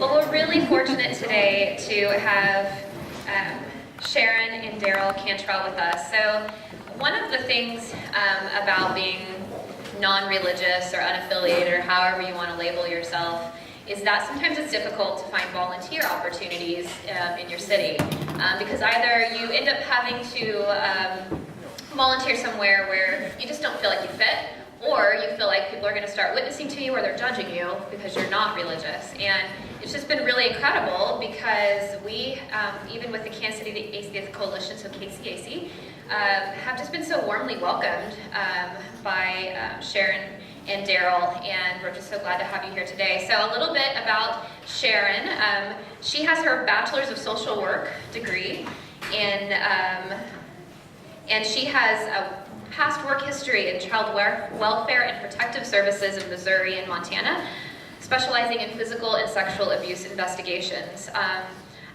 Well, we're really fortunate today to have Sharon and Darrel Cantrell with us. So one of the things about being non-religious or unaffiliated, or however you want to label yourself, is that sometimes it's difficult to find volunteer opportunities in your city, because either you end up having to volunteer somewhere where you just don't feel like you fit, or you feel like people are going to start witnessing to you or they're judging you because you're not religious. And it's just been really incredible because we, even with the Kansas City Atheist Coalition, so KCAC, have just been so warmly welcomed by Sharon and Darrel, and we're just so glad to have you here today. So a little bit about Sharon. She has her Bachelors of Social Work degree in, and she has a past work history in child welfare and protective services in Missouri and Montana, specializing in physical and sexual abuse investigations.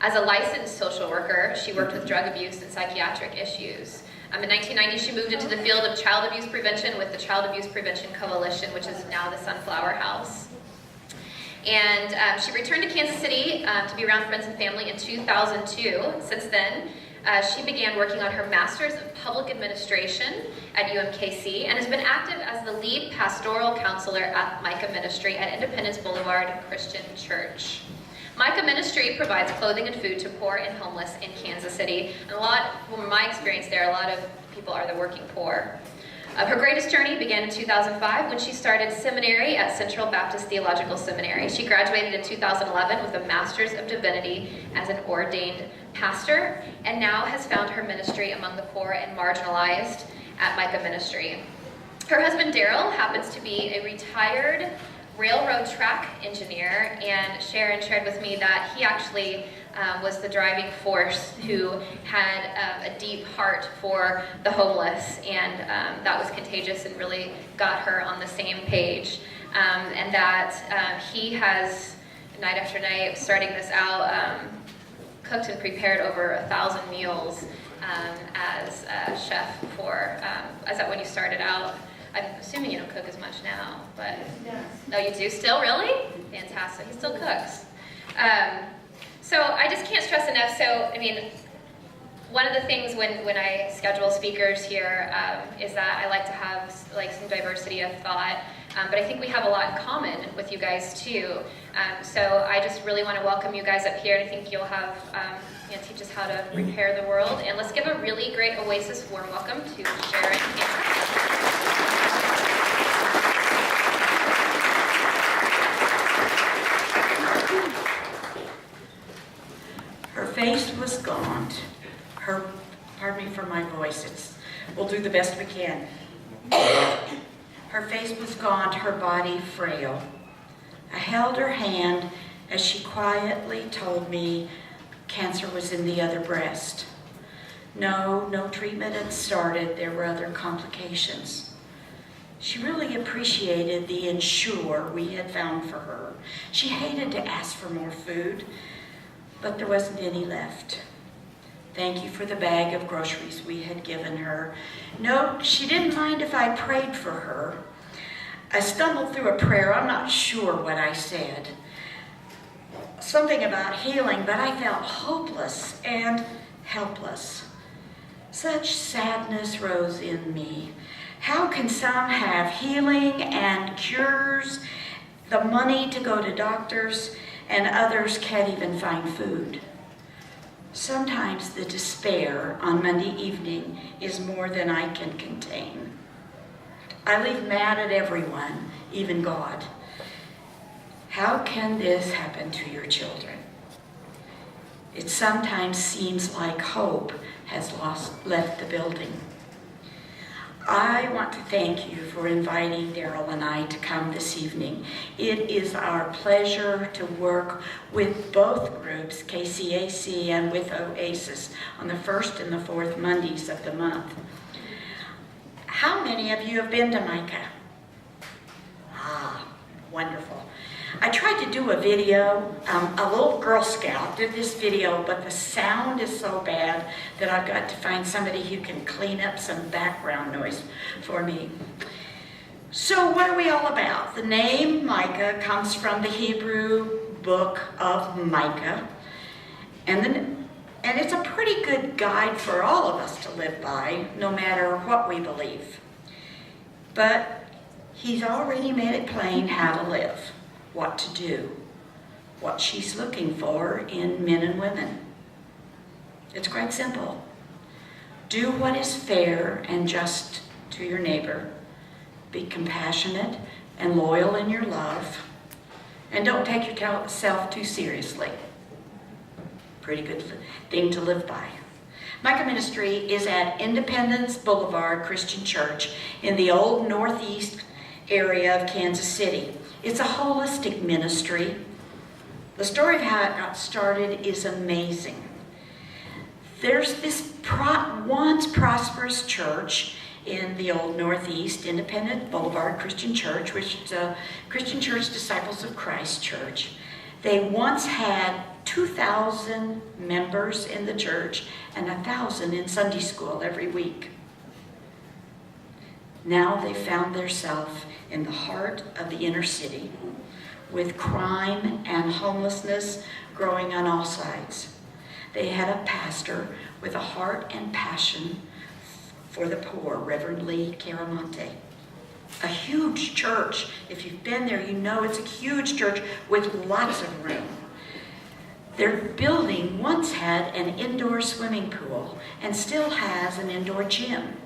As a licensed social worker, she worked with drug abuse and psychiatric issues. In 1990, she moved into the field of child abuse prevention with the Child Abuse Prevention Coalition, which is now the Sunflower House. And she returned to Kansas City to be around friends and family in 2002. Since then, she began working on her Masters of Public Administration at UMKC and has been active as the lead pastoral counselor at Micah Ministry at Independence Blvd Christian Church. Micah Ministry provides clothing and food to poor and homeless in Kansas City. And from my experience there, a lot of people are the working poor. Her greatest journey began in 2005 when she started seminary at Central Baptist Theological Seminary. She graduated in 2011 with a Masters of Divinity as an ordained pastor, and now has found her ministry among the poor and marginalized at Micah Ministry. Her husband Darrel happens to be a retired railroad track engineer, and Sharon shared with me that he actually was the driving force who had a deep heart for the homeless, and that was contagious and really got her on the same page. And that he has, night after night, starting this out, cooked and prepared over 1,000 meals as a chef for, is that when you started out? I'm assuming you don't cook as much now, but... Yes. Oh, you do still? Really? Fantastic. He still cooks. So I just can't stress enough. So, I mean, one of the things when I schedule speakers here is that I like to have some diversity of thought, but I think we have a lot in common with you guys too. So I just really want to welcome you guys up here, and I think you'll have, teach us how to repair the world. And let's give a really great Oasis warm welcome to Sharon Cantrell. Her face was gaunt. Pardon me for my voice, we'll do the best we can. Her face was gaunt, her body frail. I held her hand as she quietly told me cancer was in the other breast. No treatment had started, there were other complications. She really appreciated the Ensure we had found for her. She hated to ask for more food, but there wasn't any left. Thank you for the bag of groceries we had given her. No, she didn't mind if I prayed for her. I stumbled through a prayer. I'm not sure what I said. Something about healing, but I felt hopeless and helpless. Such sadness rose in me. How can some have healing and cures, the money to go to doctors, and others can't even find food? Sometimes the despair on Monday evening is more than I can contain. I leave mad at everyone, even God. How can this happen to your children? It sometimes seems like hope has left the building. I want to thank you for inviting Darrel and I to come this evening. It is our pleasure to work with both groups, KCAC and with Oasis, on the first and the fourth Mondays of the month. How many of you have been to Micah? Ah, wonderful. I tried to do a video. A little Girl Scout did this video, but the sound is so bad that I've got to find somebody who can clean up some background noise for me. So what are we all about? The name Micah comes from the Hebrew book of Micah. And it's a pretty good guide for all of us to live by, no matter what we believe. But he's already made it plain how to live, what to do, what she's looking for in men and women. It's quite simple. Do what is fair and just to your neighbor. Be compassionate and loyal in your love. And don't take yourself too seriously. Pretty good thing to live by. Micah Ministry is at Independence Blvd Christian Church in the old northeast area of Kansas City. It's a holistic ministry. The story of how it got started is amazing. There's this once prosperous church in the old Northeast, Independence Blvd Christian Church, which is a Christian Church Disciples of Christ church. They once had 2,000 members in the church and 1,000 in Sunday school every week. Now they found themselves in the heart of the inner city, with crime and homelessness growing on all sides. They had a pastor with a heart and passion for the poor, Reverend Lee Caramonte. A huge church. If you've been there, you know it's a huge church with lots of room. Their building once had an indoor swimming pool and still has an indoor gym.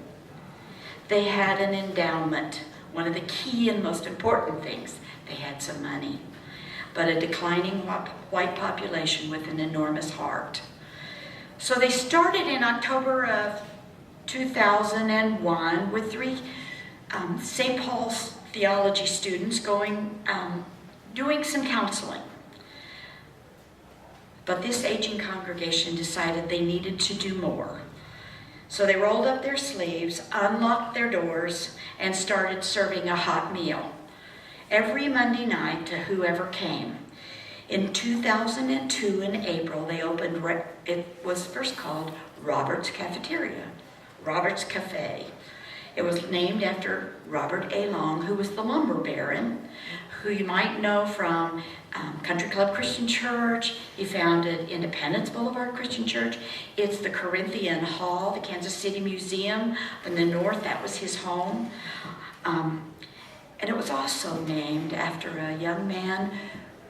They had an endowment, one of the key and most important things. They had some money, but a declining white population with an enormous heart. So they started in October of 2001 with 3 St. Paul's theology students doing some counseling. But this aging congregation decided they needed to do more. So they rolled up their sleeves, unlocked their doors, and started serving a hot meal every Monday night to whoever came. In 2002, in April, they opened, it was first called Robert's Cafeteria, Robert's Cafe. It was named after Robert A. Long, who was the lumber baron, who you might know from Country Club Christian Church. He founded Independence Blvd Christian Church. It's the Corinthian Hall, the Kansas City Museum in the north. That was his home. And it was also named after a young man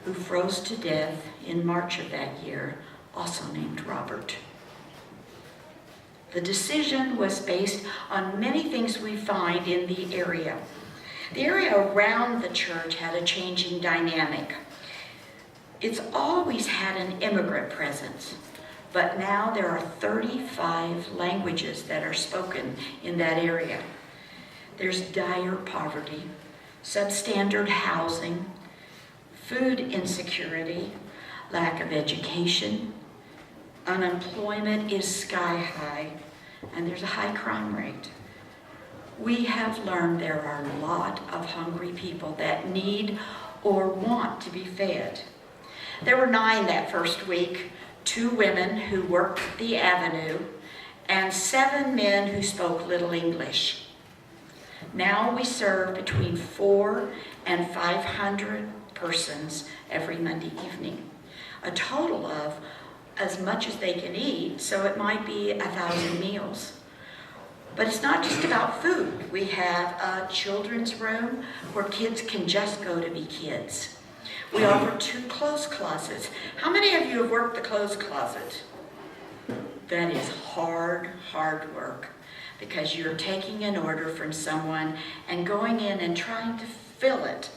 who froze to death in March of that year, also named Robert. The decision was based on many things we find in the area. The area around the church had a changing dynamic. It's always had an immigrant presence, but now there are 35 languages that are spoken in that area. There's dire poverty, substandard housing, food insecurity, lack of education, unemployment is sky high, and there's a high crime rate. We have learned there are a lot of hungry people that need or want to be fed. There were 9 that first week, 2 women who worked the avenue, and 7 men who spoke little English. Now we serve between 400 and 500 persons every Monday evening, a total of as much as they can eat, so it might be 1,000 meals. But it's not just about food. We have a children's room where kids can just go to be kids. We offer 2 clothes closets. How many of you have worked the clothes closet? That is hard work, because you're taking an order from someone and going in and trying to fill it,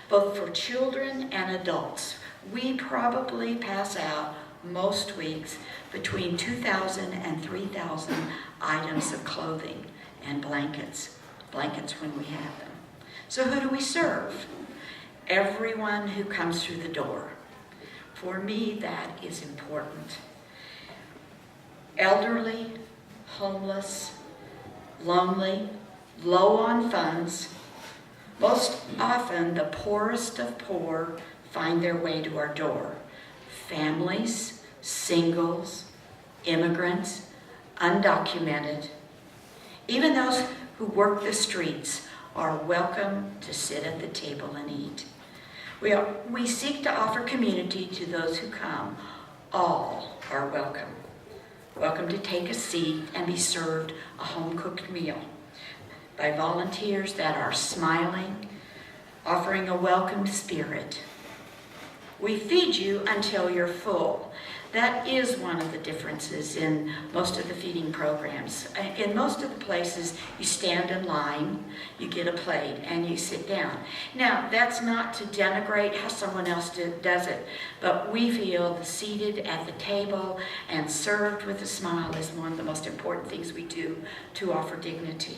both for children and adults. We probably pass out most weeks between 2,000 and 3,000 items of clothing and blankets when we have them. So who do we serve? Everyone who comes through the door. For me, that is important. Elderly, homeless, lonely, low on funds. Most often, the poorest of poor find their way to our door. Families, singles, immigrants, undocumented. Even those who work the streets are welcome to sit at the table and eat. We seek to offer community to those who come. All are welcome. Welcome to take a seat and be served a home-cooked meal by volunteers that are smiling, offering a welcome spirit. We feed you until you're full. That is one of the differences in most of the feeding programs. In most of the places, you stand in line, you get a plate, and you sit down. Now, that's not to denigrate how someone else does it, but we feel seated at the table and served with a smile is one of the most important things we do to offer dignity.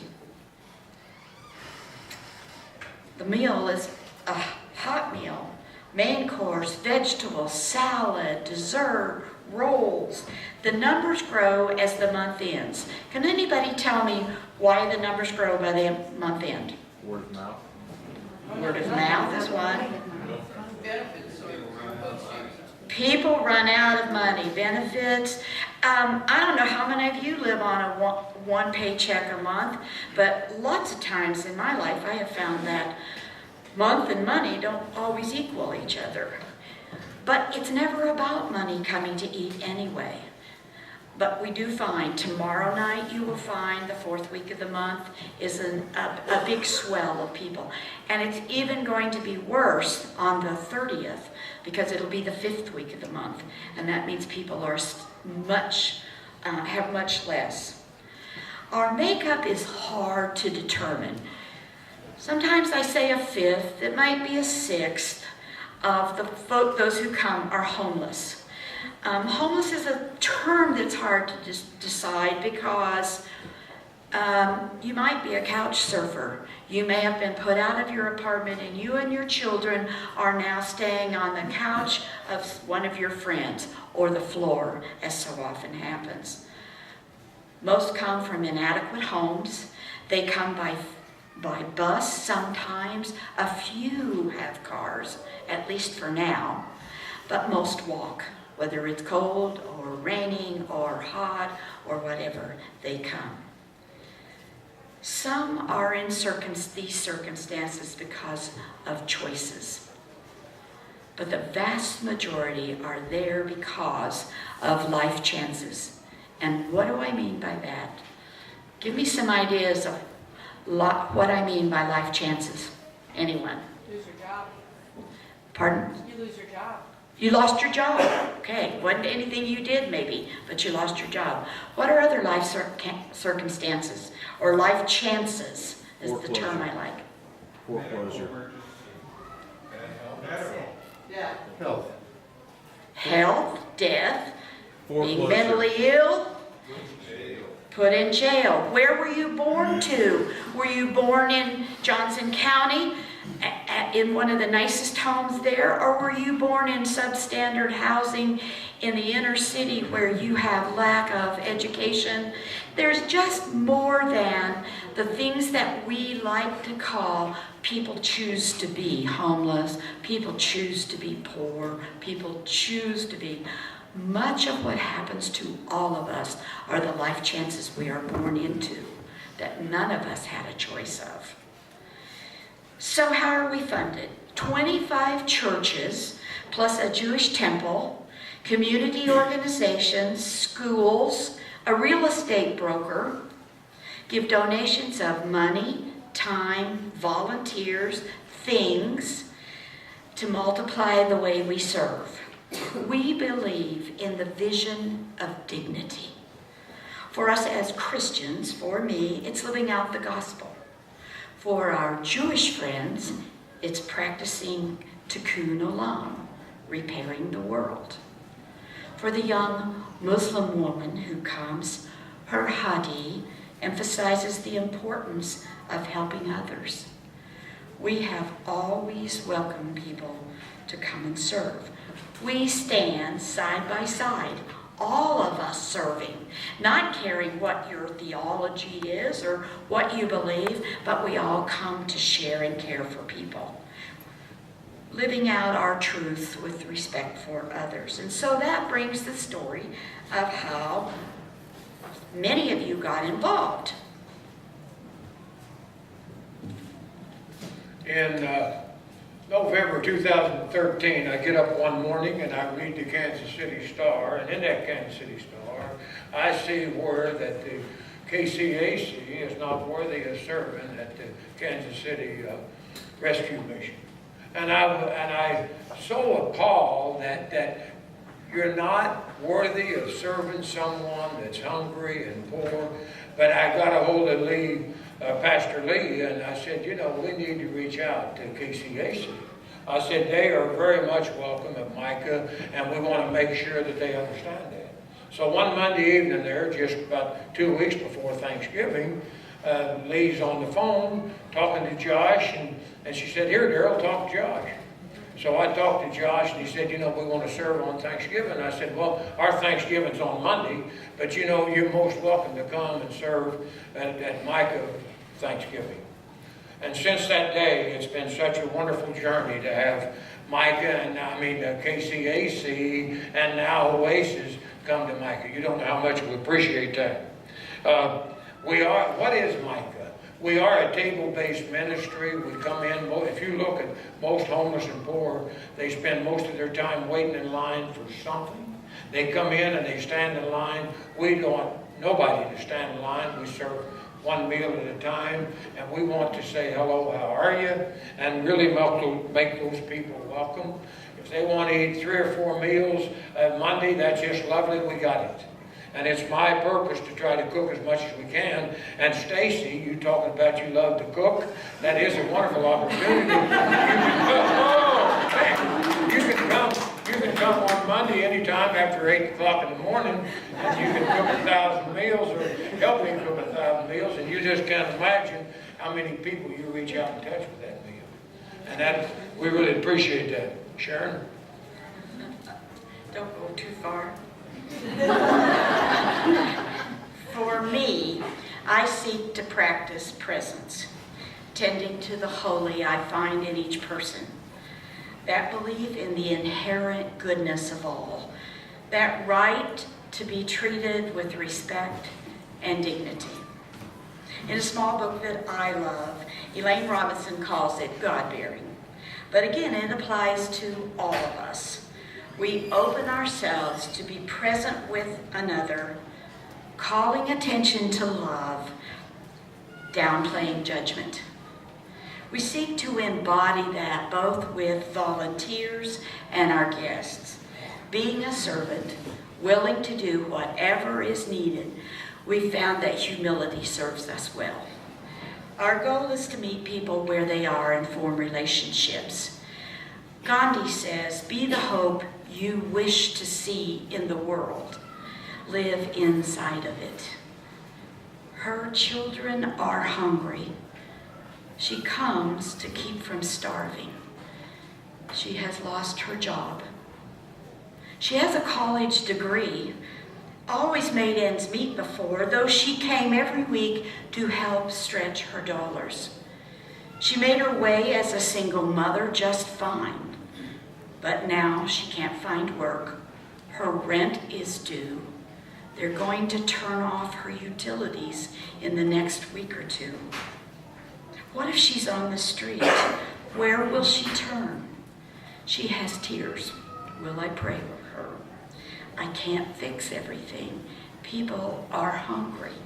The meal is a hot meal. Main course, vegetables, salad, dessert, rolls. The numbers grow as the month ends. Can anybody tell me why the numbers grow by the month end? Word of mouth. Word of mouth is one. People run out of money. Benefits. I don't know how many of you live on a one paycheck a month, but lots of times in my life I have found that month and money don't always equal each other. But it's never about money coming to eat anyway. But we do find tomorrow night, you will find the fourth week of the month is a big swell of people. And it's even going to be worse on the 30th because it'll be the fifth week of the month. And that means people are have much less. Our makeup is hard to determine. Sometimes I say a fifth, it might be a sixth of those who come are homeless. Homeless is a term that's hard to decide because you might be a couch surfer. You may have been put out of your apartment and you and your children are now staying on the couch of one of your friends or the floor, as so often happens. Most come from inadequate homes. They come by bus sometimes. A few have cars, at least for now, but most walk. Whether it's cold or raining or hot or whatever, they come. Some are in these circumstances because of choices, but the vast majority are there because of life chances. And what do I mean by that? Give me some ideas of what I mean by life chances. Anyone? Lose your job. Pardon? You lose your job. You lost your job. Okay, wasn't anything you did maybe, but you lost your job. What are other life circumstances or life chances is the term I like. Foreclosure. Yeah. Health. Health, death, being Foreclosure. mentally ill, put in jail. Where were you born to? Were you born in Johnson County in one of the nicest homes there, or were you born in substandard housing in the inner city where you have lack of education? There's just more than the things that we like to call people choose to be homeless, people choose to be poor, people choose to be. Much of what happens to all of us are the life chances we are born into that none of us had a choice of. So how are we funded? 25 churches, plus a Jewish temple, community organizations, schools, a real estate broker, give donations of money, time, volunteers, things to multiply the way we serve. We believe in the vision of dignity. For us as Christians, for me, it's living out the gospel. For our Jewish friends, it's practicing tikkun olam, repairing the world. For the young Muslim woman who comes, her hadi emphasizes the importance of helping others. We have always welcomed people to come and serve. We stand side by side, all of us serving, not caring what your theology is or what you believe, but we all come to share and care for people, living out our truth with respect for others. And so that brings the story of how many of you got involved. In November 2013, I get up one morning and I read the Kansas City Star, and in that Kansas City Star, I see where that the KCAC is not worthy of serving at the Kansas City Rescue Mission. And I so appalled that you're not worthy of serving someone that's hungry and poor. But I got a hold of Pastor Lee, and I said, you know, we need to reach out to KCAC. I said, they are very much welcome at Micah, and we want to make sure that they understand that. So one Monday evening there, just about 2 weeks before Thanksgiving, Lee's on the phone talking to Josh, and she said, here, Darrel, talk to Josh. So I talked to Josh, and he said, you know, we want to serve on Thanksgiving. I said, well, our Thanksgiving's on Monday, but you know, you're most welcome to come and serve at Micah Thanksgiving. And since that day, it's been such a wonderful journey to have Micah and KCAC and now Oasis come to Micah. You don't know how much we appreciate that. What is Micah? We are a table-based ministry. We come in, if you look at most homeless and poor, they spend most of their time waiting in line for something. They come in and they stand in line. We don't want nobody to stand in line. We serve one meal at a time, and we want to say, hello, how are you? And really make those people welcome. If they want to eat 3 or 4 meals Monday, that's just lovely, we got it. And it's my purpose to try to cook as much as we can. And Stacy, you talking about you love to cook, that is a wonderful opportunity. You can come on Monday anytime after 8 o'clock in the morning, and you can cook 1,000 meals or help me cook 1,000 meals, and you just can't imagine how many people you reach out and touch with that meal. And we really appreciate that. Sharon? Don't go too far. For me, I seek to practice presence, tending to the holy I find in each person, that belief in the inherent goodness of all, that right to be treated with respect and dignity. In a small book that I love, Elaine Robinson calls it God-bearing. But again, it applies to all of us. We open ourselves to be present with another, calling attention to love, downplaying judgment. We seek to embody that both with volunteers and our guests. Being a servant, willing to do whatever is needed, we found that humility serves us well. Our goal is to meet people where they are and form relationships. Gandhi says, be the hope you wish to see in the world. Live inside of it. Her children are hungry. She comes to keep from starving. She has lost her job. She has a college degree, always made ends meet before, though she came every week to help stretch her dollars. She made her way as a single mother just fine. But now she can't find work. Her rent is due. They're going to turn off her utilities in the next week or 2. What if she's on the street? Where will she turn? She has tears. Will I pray with her? I can't fix everything. People are hungry.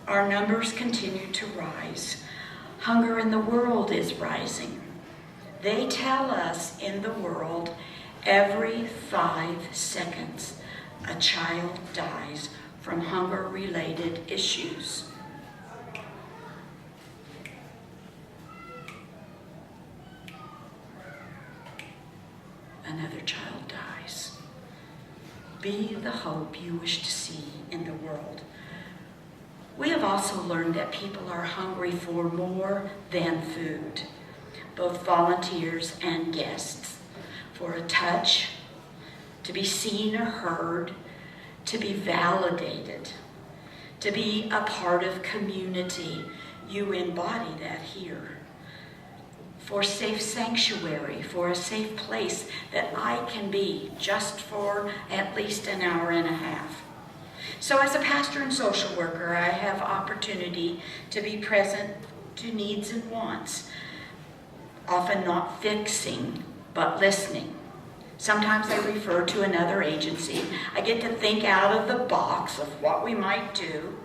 Our numbers continue to rise. Hunger in the world is rising. They tell us in the world, every 5 seconds, a child dies from hunger-related issues. Another child dies. Be the hope you wish to see in the world. We have also learned that people are hungry for more than food, both volunteers and guests, for a touch, to be seen or heard, to be validated, to be a part of community. You embody that here. For safe sanctuary, for a safe place that I can be just for at least an hour and a half. So as a pastor and social worker, I have opportunity to be present to needs and wants. often not fixing, but listening. Sometimes I refer to another agency. I get to think out of the box of what we might do.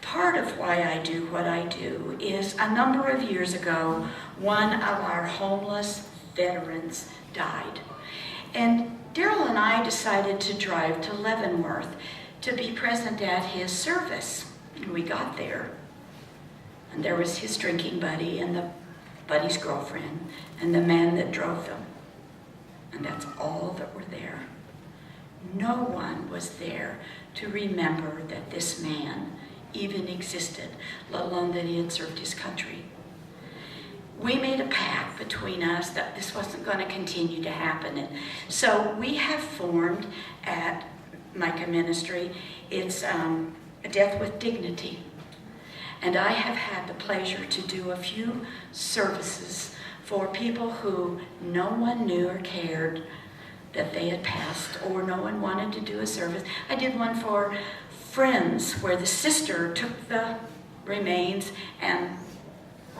Part of why I do what I do is a number of years ago, one of our homeless veterans died. And Darrel and I decided to drive to Leavenworth to be present at his service. And we got there, and there was his drinking buddy and the buddy's girlfriend and the man that drove them. And that's all that were there. No one was there to remember that this man even existed, let alone that he had served his country. We made a pact between us that this wasn't going to continue to happen. And so we have formed at Micah Ministry, it's a Death with Dignity. And I have had the pleasure to do a few services for people who no one knew or cared that they had passed, or no one wanted to do a service. I did one for Friends, where the sister took the remains and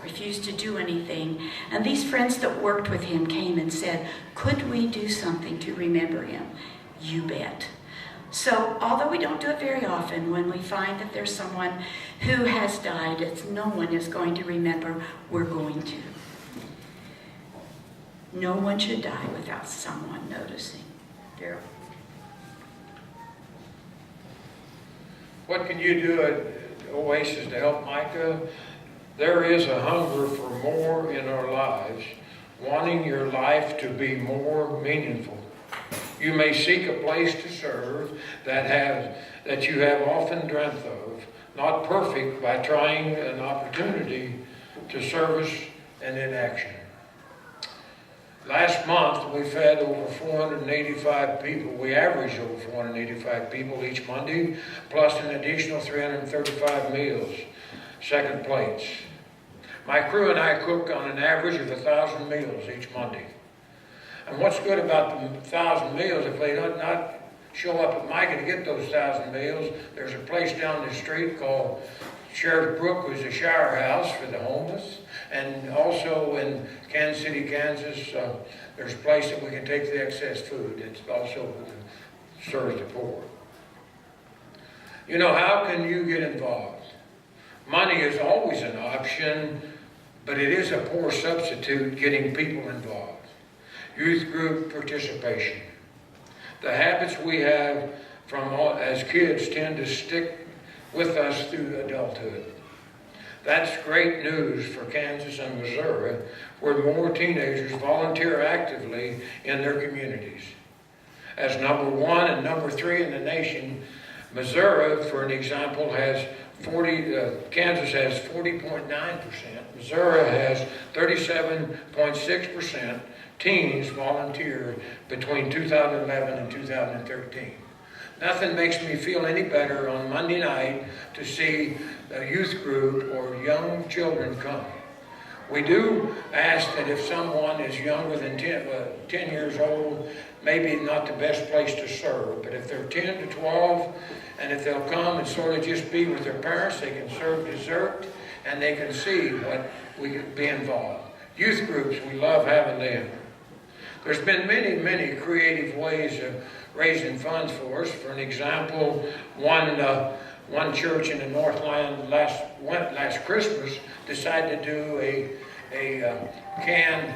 refused to do anything. And these friends that worked with him came and said, could we do something to remember him? You bet. So, although we don't do it very often, when we find that there's someone who has died that no one is going to remember, we're going to. No one should die without someone noticing. Darrel. What can you do at Oasis to help Micah? There is a hunger for more in our lives, wanting your life to be more meaningful. You may seek a place to serve that you have often dreamt of, not perfect, by trying an opportunity to service and in action. Last month, we fed over 485 people. We averaged over 485 people each Monday, plus an additional 335 meals, second plates. My crew and I cook on an average of 1,000 meals each Monday. And what's good about the 1,000 meals, if they don't not show up at Micah to get those 1,000 meals, there's a place down the street called Sheriff Brook, who's a shower house for the homeless. And also in Kansas City, Kansas, there's a place that we can take the excess food. It's also serves the poor. You know, how can you get involved? Money is always an option, but it is a poor substitute getting people involved. Youth group participation. The habits we have as kids tend to stick with us through adulthood. That's great news for Kansas and Missouri, where more teenagers volunteer actively in their communities. As number 1 and number 3 in the nation, Missouri, for an example, has Kansas has 40.9%, Missouri has 37.6% teens volunteered between 2011 and 2013. Nothing makes me feel any better on Monday night to see a youth group or young children come. We do ask that if someone is younger than 10 years old, maybe not the best place to serve, but if they're 10 to 12, and if they'll come and sort of just be with their parents, they can serve dessert, and they can see what we could be involved. Youth groups, we love having them. There's been many, many creative ways of raising funds for us. For an example, one church in the Northland last Christmas decided to do a canned.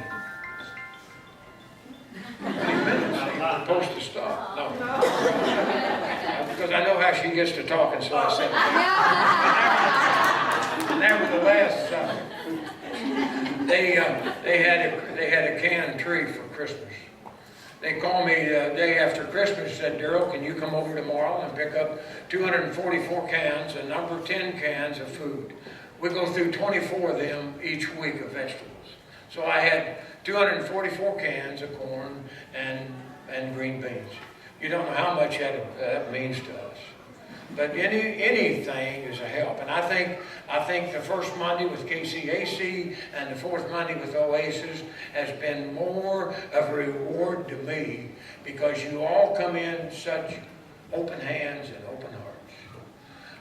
How many minutes? You're supposed to stop. No. Because I know how she gets to talking, so I said. Nevertheless, they had a canned tree for Christmas. They called me the day after Christmas and said, Darrel, can you come over tomorrow and pick up 244 cans and number 10 cans of food? We go through 24 of them each week of vegetables. So I had 244 cans of corn and green beans. You don't know how much that means to us. But anything is a help. And I think the first Monday with KCAC and the fourth Monday with Oasis has been more of a reward to me, because you all come in such open hands and open hearts.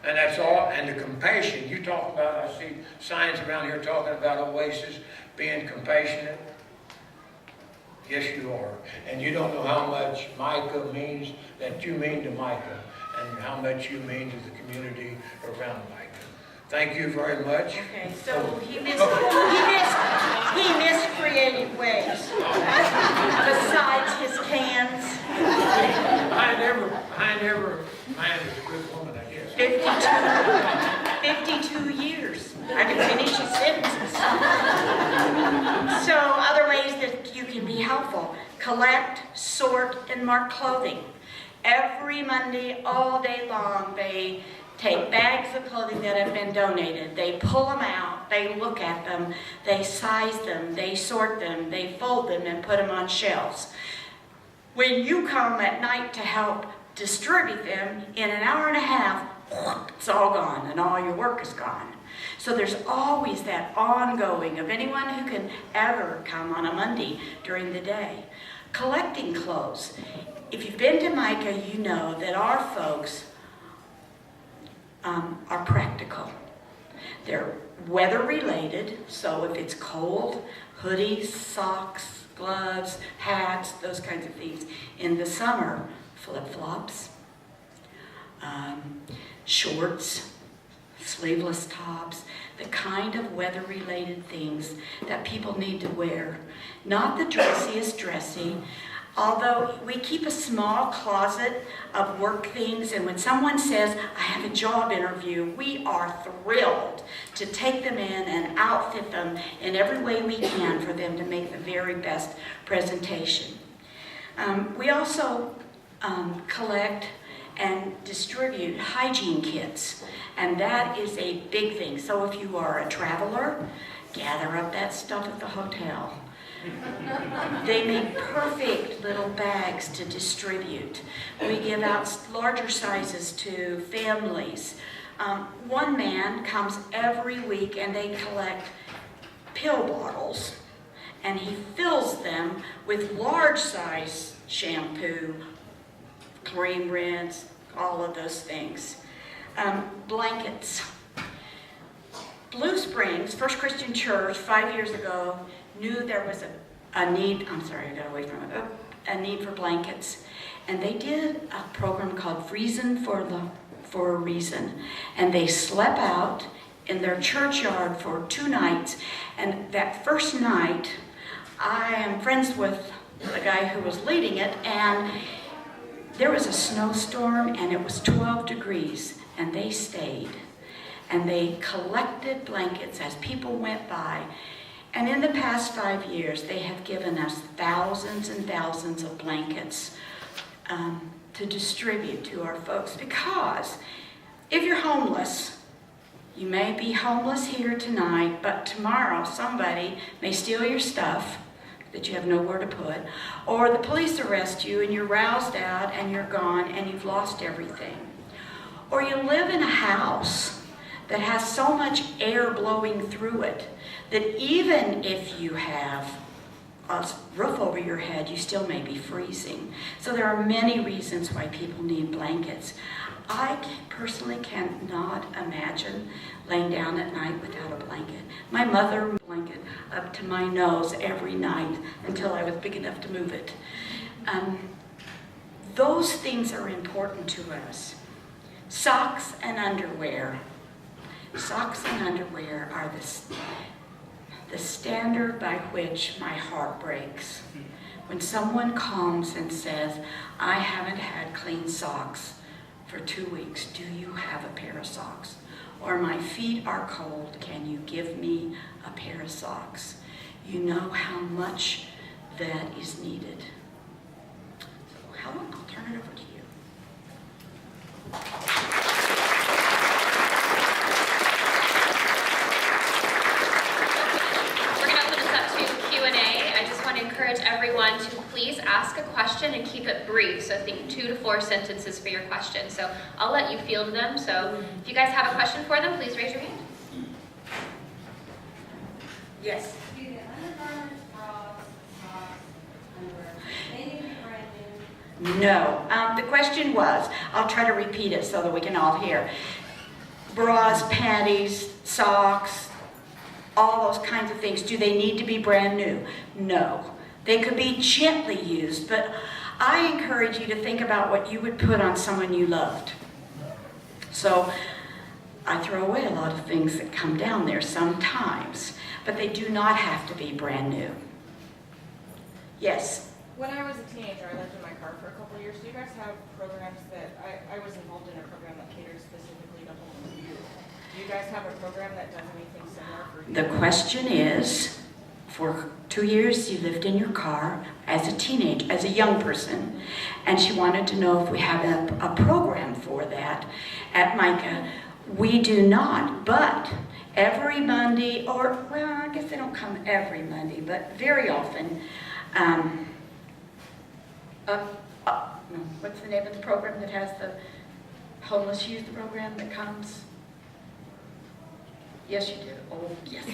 And that's all. And the compassion you talk about, I see signs around here talking about Oasis. being compassionate? Yes, you are. And you don't know how much Micah means, that you mean to Micah, and how much you mean to the community around Micah. Thank you very much. Okay, so he missed creative ways. Besides his cans. Behind every man is a good woman, I guess. 52 years. I can finish his sentences. So other ways that you can be helpful. Collect, sort, and mark clothing. Every Monday, all day long, they take bags of clothing that have been donated. They pull them out, they look at them, they size them, they sort them, they fold them and put them on shelves. When you come at night to help distribute them, in an hour and a half, it's all gone and all your work is gone. So there's always that ongoing of anyone who can ever come on a Monday during the day. Collecting clothes. If you've been to Micah, you know that our folks are practical. They're weather related, so if it's cold, hoodies, socks, gloves, hats, those kinds of things. In the summer, flip-flops, shorts, sleeveless tops, the kind of weather-related things that people need to wear. Not the dressiest dressy, although we keep a small closet of work things, and when someone says, I have a job interview, we are thrilled to take them in and outfit them in every way we can for them to make the very best presentation. We also collect and distribute hygiene kits, and that is a big thing. So if you are a traveler, gather up that stuff at the hotel. They make perfect little bags to distribute. We give out larger sizes to families. One man comes every week and they collect pill bottles, and he fills them with large size shampoo, cream rinse, all of those things. Blankets. Blue Springs, First Christian Church, 5 years ago, knew there was a need, I'm sorry, I got away from it, a need for blankets. And they did a program called Reason for a Reason. And they slept out in their churchyard for 2 nights. And that first night, I am friends with the guy who was leading it, and there was a snowstorm and it was 12 degrees, and they stayed. And they collected blankets as people went by. And in the past 5 years, they have given us thousands and thousands of blankets to distribute to our folks. Because if you're homeless, you may be homeless here tonight, but tomorrow somebody may steal your stuff that you have nowhere to put, or the police arrest you and you're roused out and you're gone and you've lost everything. Or you live in a house that has so much air blowing through it that even if you have a roof over your head, you still may be freezing. So there are many reasons why people need blankets. I personally cannot imagine laying down at night without a blanket. My mother had a blanket up to my nose every night until I was big enough to move it. Those things are important to us. Socks and underwear. Socks and underwear are the standard by which my heart breaks. When someone comes and says, I haven't had clean socks for 2 weeks, do you have a pair of socks? Or my feet are cold, can you give me a pair of socks? You know how much that is needed. So Helen, I'll turn it over to you. Encourage everyone to please ask a question and keep it brief. So think 2 to 4 sentences for your question. So I'll let you field them. So if you guys have a question for them, please raise your hand. Yes. No. The question was, I'll try to repeat it so that we can all hear. Bras, panties, socks, all those kinds of things. Do they need to be brand new? No. They could be gently used, but I encourage you to think about what you would put on someone you loved. So I throw away a lot of things that come down there sometimes, but they do not have to be brand new. Yes? When I was a teenager, I lived in my car for a couple of years. Do you guys have programs that, I was involved in a program that catered specifically to homeless youth. Do you guys have a program that does anything similar for youth? The question is, for 2 years you lived in your car as a young person, and she wanted to know if we have a program for that at Micah. We do not, but every Monday, or, well, I guess they don't come every Monday, but very often, no, what's the name of the program that has the homeless youth program that comes? Yes, you do. Oh, yes.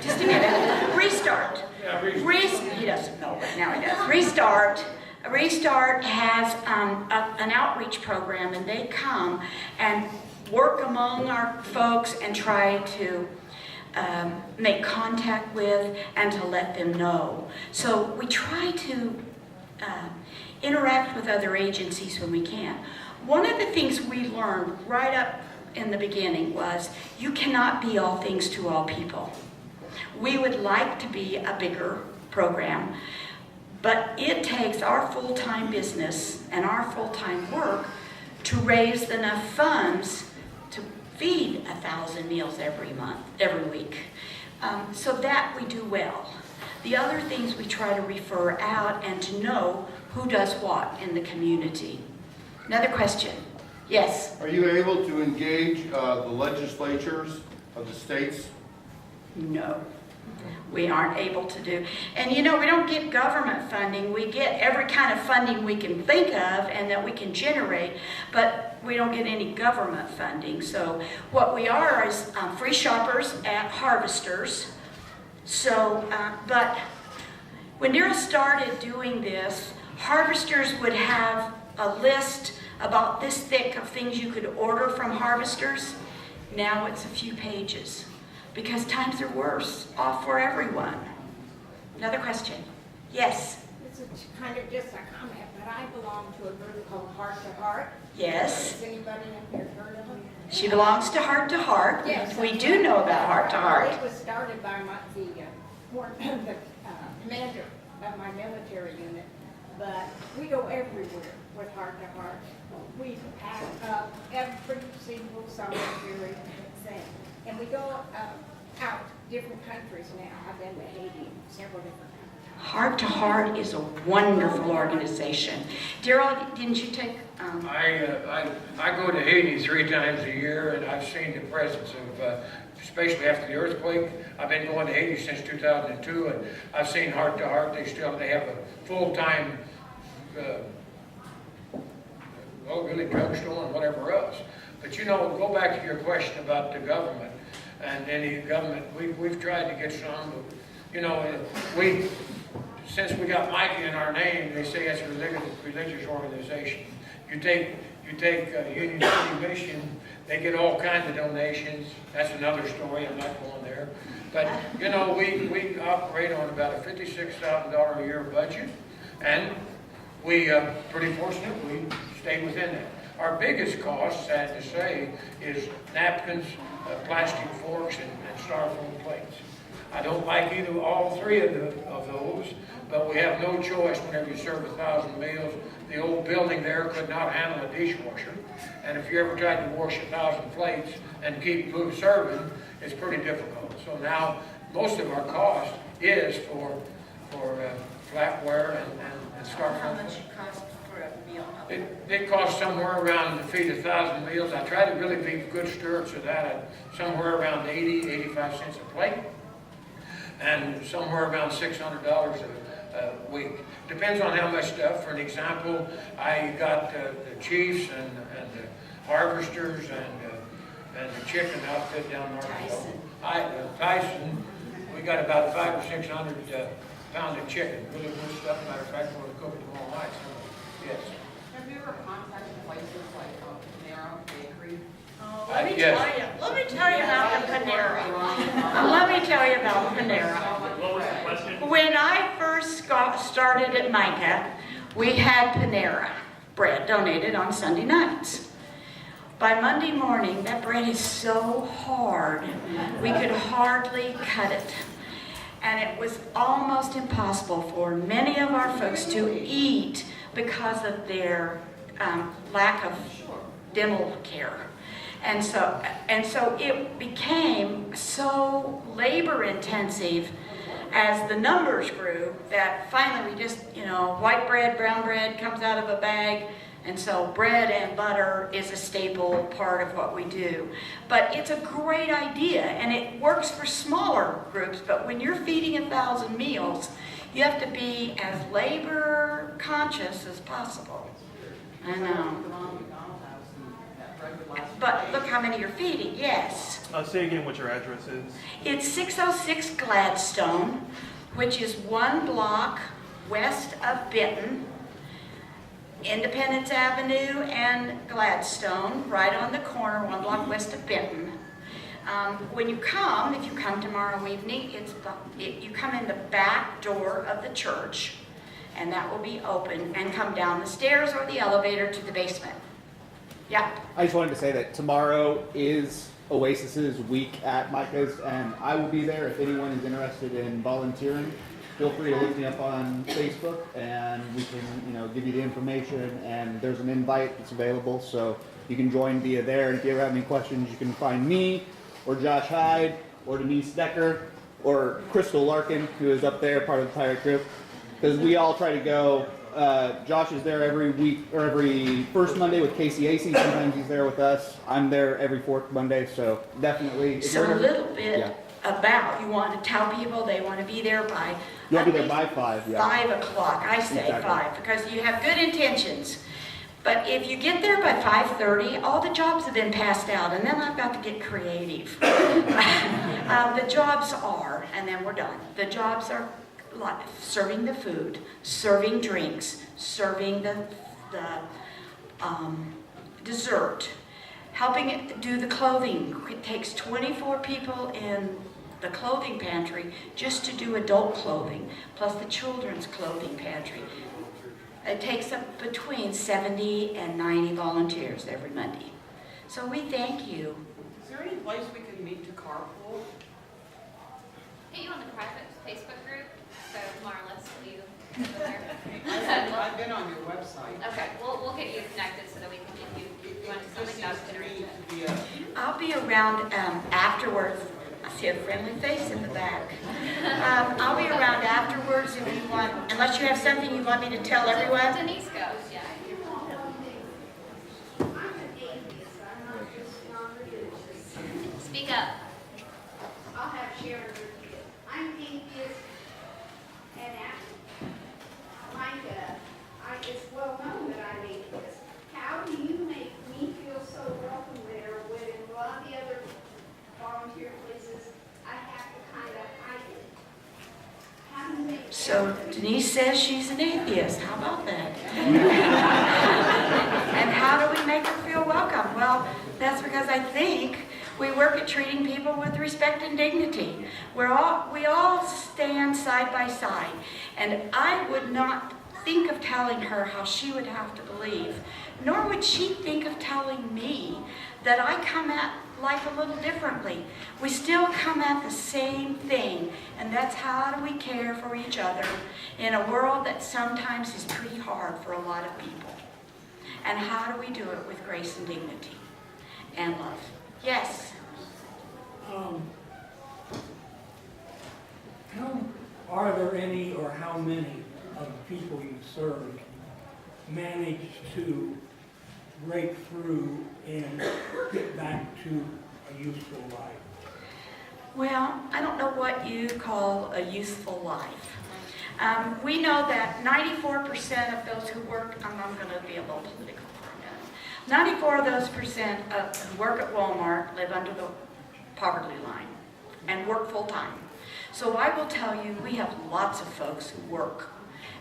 Just a minute. Restart. Yeah, Restart. He doesn't know, but now he does. Restart. Restart has an outreach program, and they come and work among our folks and try to make contact with and to let them know. So we try to interact with other agencies when we can. One of the things we learned right up in the beginning was you cannot be all things to all people. We would like to be a bigger program, but it takes our full-time business and our full-time work to raise enough funds to feed 1,000 meals every week. So that we do well. The other things we try to refer out and to know who does what in the community. Another question. Yes? Are you able to engage the legislatures of the states? No. We aren't able to do. And you know, we don't get government funding. We get every kind of funding we can think of and that we can generate, but we don't get any government funding. So what we are is free shoppers at Harvesters. So, but when Darrel started doing this, Harvesters would have a list about this thick of things you could order from Harvesters. Now it's a few pages because times are worse off for everyone. Another question. Yes? This is kind of just a comment, but I belong to a group called Heart to Heart. Yes? Has anybody up here heard of them? She belongs to Heart to Heart. Yes. We do know about Heart to Heart. It was started by the commander of my military unit, but we go everywhere with Heart to Heart. We pack up every single solitary thing. And we go out different countries now. I've been to Haiti, several different countries. Heart to Heart is a wonderful organization. Darrel, didn't you take? I go to Haiti 3 times a year, and I've seen the presence of, especially after the earthquake. I've been going to Haiti since 2002, and I've seen Heart to Heart. They have a full-time, really drugstore and whatever else. But you know, go back to your question about the government and any government. We've tried to get some, but you know, since we got Micah in our name, they say it's a religious organization. You take Union City Mission, they get all kinds of donations. That's another story. I'm not going there. But you know, we operate on about a $56,000 a year budget, and we pretty fortunate we stay within that. Our biggest cost, sad to say, is napkins, plastic forks, and styrofoam plates. I don't like all 3 of those, but we have no choice whenever you serve 1,000 meals. The old building there could not handle a dishwasher, and if you ever tried to wash 1,000 plates and keep serving, it's pretty difficult. So now most of our cost is for flatware and styrofoam. How much it costs for a meal? It costs somewhere around to feed 1,000 meals. I try to really be good stewards of that. Somewhere around 85 cents a plate, and somewhere around $600 a week. Depends on how much stuff. For an example, I got the Chiefs and the Harvesters and the chicken outfit down there. Tyson. We got about 500 or 600 pounds of chicken. Really good stuff. Matter of fact, we're going to cook it tomorrow night. So, yes. Have you ever contacted places like Panera Bakery? Let me tell you about the Panera. Let me tell you about started at Micah, we had Panera bread donated on Sunday nights. By Monday morning, that bread is so hard, we could hardly cut it. And it was almost impossible for many of our folks to eat because of their lack of dental care. And so it became so labor intensive as the numbers grew that finally we just, white bread, brown bread comes out of a bag. And so bread and butter is a staple part of what we do. But it's a great idea, and it works for smaller groups, but when you're feeding 1,000 meals, you have to be as labor conscious as possible. I know. But look how many you're feeding, yes. Say again what your address is. It's 606 Gladstone, which is 1 block west of Benton. Independence Avenue and Gladstone, right on the corner, 1 block west of Benton. When you come, if you come tomorrow evening, you come in the back door of the church, and that will be open, and come down the stairs or the elevator to the basement. Yeah. I just wanted to say that tomorrow is Oasis's week at Micah's, and I will be there if anyone is interested in volunteering. Feel free to look me up on Facebook, and we can, give you the information. And there's an invite that's available, so you can join via there. And if you ever have any questions, you can find me, or Josh Hyde, or Denise Decker, or Crystal Larkin, who is up there, part of the pirate group. Because we all try to go. Josh is there every week, or every first Monday with KCAC. Sometimes he's there with us. I'm there every fourth Monday, so definitely. So a little bit about, you want to tell people they want to be there by. You'll be there by 5, yeah. 5 o'clock, I say Exactly. 5, because you have good intentions. But if you get there by 5:30, all the jobs have been passed out, and then I've got to get creative. The jobs are, and then we're done. The jobs are like serving the food, serving drinks, serving the dessert, helping it do the clothing. It takes 24 people in the clothing pantry just to do adult clothing, plus the children's clothing pantry. It takes up between 70 and 90 volunteers every Monday. So we thank you. Is there any place we can meet to carpool? Get you on the private Facebook group, so Marlis, will you go there? I've been on your website. Okay, we'll get you connected so that we can get you, want to do something else to interact. I'll be around afterwards. I see a friendly face in the back. I'll be around afterwards if you want, unless you have something you want me to tell everyone. Denise goes, yeah. Speak up. I'll have Sharon repeat it. I'm atheist, and Micah, it's well known that I'm atheist. How do you make me feel so welcome there when in a lot of the other volunteer places, I have to kind of hide it? How do you make So Denise says she's an atheist. How about that? And how do we make her feel welcome? Well, that's because I think we work at treating people with respect and dignity. We all stand side by side. And I would not think of telling her how she would have to believe, nor would she think of telling me that I come at life a little differently. We still come at the same thing, and that's how do we care for each other in a world that sometimes is pretty hard for a lot of people. And how do we do it with grace and dignity and love? Yes? How are there any or how many of the people you serve manage to break through and get back to a useful life? Well, I don't know what you call a useful life. We know that 94% of those who work, I'm going to be a little political for a minute. 94 of those percent who work at Walmart live under the poverty line and work full time. So I will tell you, we have lots of folks who work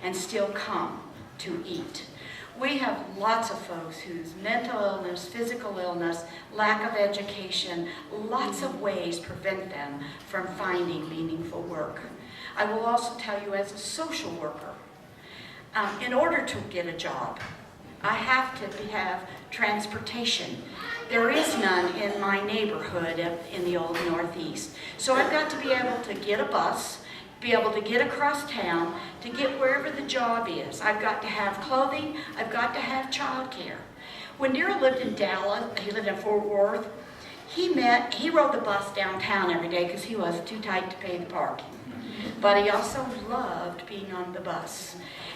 and still come to eat. We have lots of folks whose mental illness, physical illness, lack of education, lots of ways prevent them from finding meaningful work. I will also tell you, as a social worker, In order to get a job, I have to have transportation. There is none in my neighborhood in the old Northeast. So I've got to be able to get a bus, be able to get across town, to get wherever the job is. I've got to have clothing, I've got to have childcare. When Darrel lived in Dallas, he lived in Fort Worth, he rode the bus downtown every day because he was too tight to pay the parking. But he also loved being on the bus.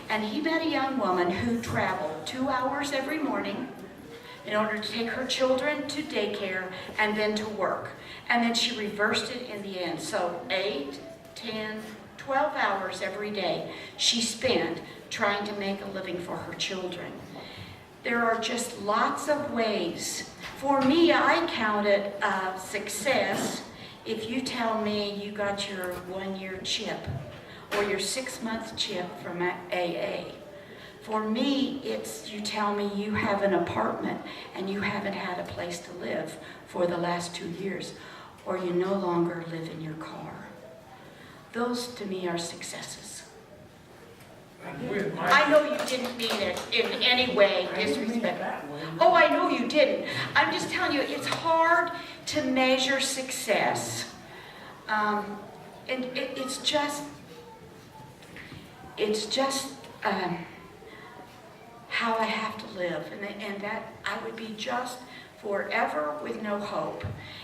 And he met a young woman who traveled 2 hours every morning in order to take her children to daycare and then to work. And then she reversed it in the end. So 8, 10, 12 hours every day she spent trying to make a living for her children. There are just lots of ways. For me, I count it success if you tell me you got your 1-year chip or your 6-month chip from AA. For me, it's you tell me you have an apartment and you haven't had a place to live for the last 2 years, or you no longer live in your car. Those to me are successes. I know you didn't mean it in any way disrespectful. Oh, I know you didn't. I'm just telling you, it's hard to measure success. And it's just how I have to live. And that I would be just forever with no hope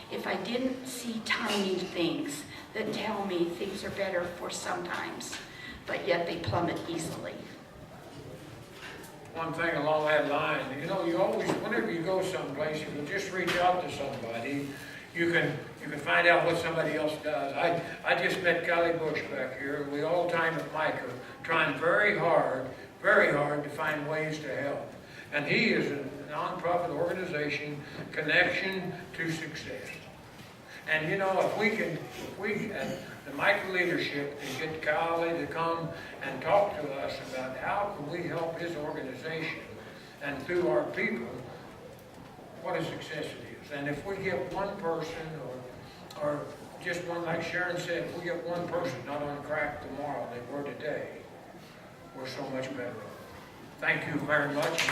if I didn't see tiny things that tell me things are better for sometimes, but yet they plummet easily. One thing along that line, you always, whenever you go someplace, if you just reach out to somebody, you can find out what somebody else does. I just met Golly Bush back here. We all time with Micah, trying very hard to find ways to help. And he is a nonprofit organization, Connection to Success. And if we the Micah leadership can get Golly to come and talk to us about how can we help his organization and through our people, what a success it is. And if we get one person or just one, like Sharon said, if we get one person not on crack tomorrow they were today, we're so much better off. Thank you very much.